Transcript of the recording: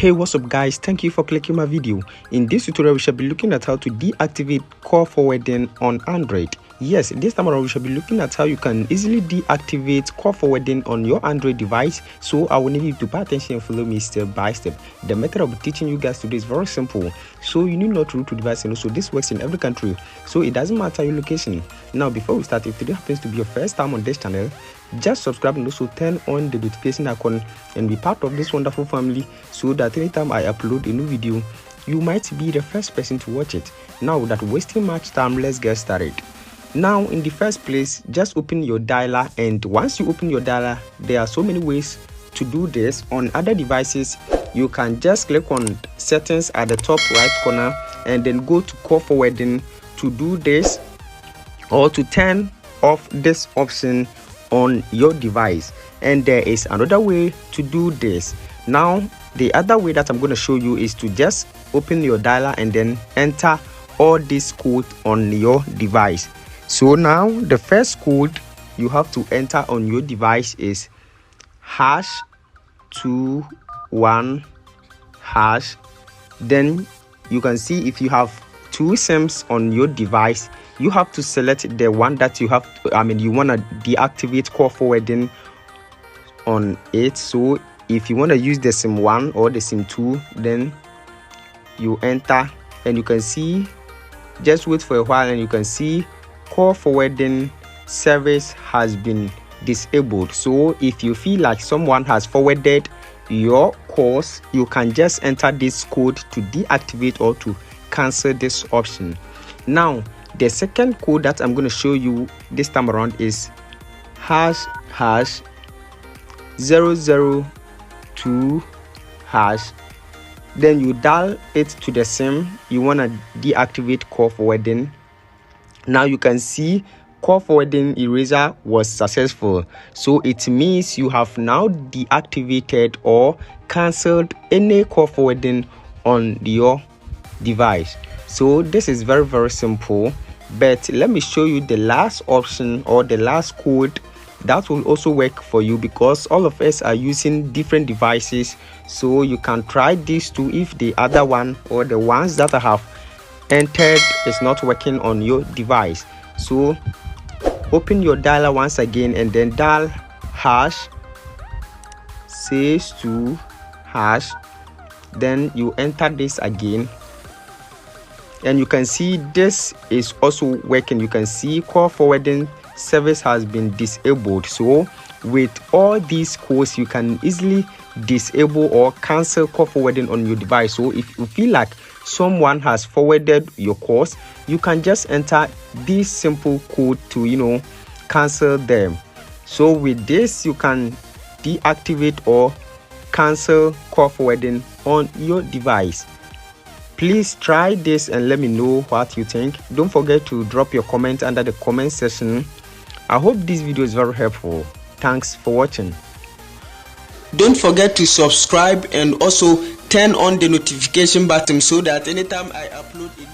Hey, what's up guys, thank you for clicking my video. In this tutorial we shall be looking at how to deactivate call forwarding on Android. Yes, this time around we shall be looking at how you can easily deactivate call forwarding on your Android device. So I will need you to pay attention and follow me step by step. The method I'll be teaching you guys today is very simple. So you need not root to device, and also this works in every country, so it doesn't matter your location. Now before we start, if today happens to be your first time on this channel, just subscribe and also turn on the notification icon and be part of this wonderful family, so that anytime I upload a new video you might be the first person to watch it. Now without wasting much time, let's get started. Now in the first place, just open your dialer, and once you open your dialer, there are so many ways to do this. On other devices you can just click on settings at the top right corner and then go to call forwarding to do this, or to turn off this option on your device. And there is another way to do this. Now the other way that I'm going to show you is to just open your dialer and then enter all this code on your device. So now the first code you have to enter on your device is #21#. Then you can see if you have two SIMs on your device, you have to select the one that you want to deactivate call forwarding on it. So if you want to use the SIM 1 or the SIM 2, then you enter, and you can see, just wait for a while, and you can see call forwarding service has been disabled. So if you feel like someone has forwarded your calls, you can just enter this code to deactivate or to cancel this option. Now the second code that I'm going to show you this time around is #002#. Then you dial it to the SIM you want to deactivate call forwarding. Now you can see call forwarding eraser was successful, so it means you have now deactivated or cancelled any call forwarding on your device. So this is very simple, but let me show you the last option or the last code that will also work for you, because all of us are using different devices. So you can try these two if the other one or the ones that I have entered is not working on your device. So open your dialer once again and then dial #62#. Then you enter this again, and you can see this is also working. You can see call forwarding service has been disabled. So with all these codes you can easily disable or cancel call forwarding on your device. So if you feel like someone has forwarded your calls, you can just enter this simple code to cancel them. So with this you can deactivate or cancel call forwarding on your device. Please try this and let me know what you think. Don't forget to drop your comment under the comment section. I hope this video is very helpful. Thanks for watching. Don't forget to subscribe and also turn on the notification button so that anytime I upload a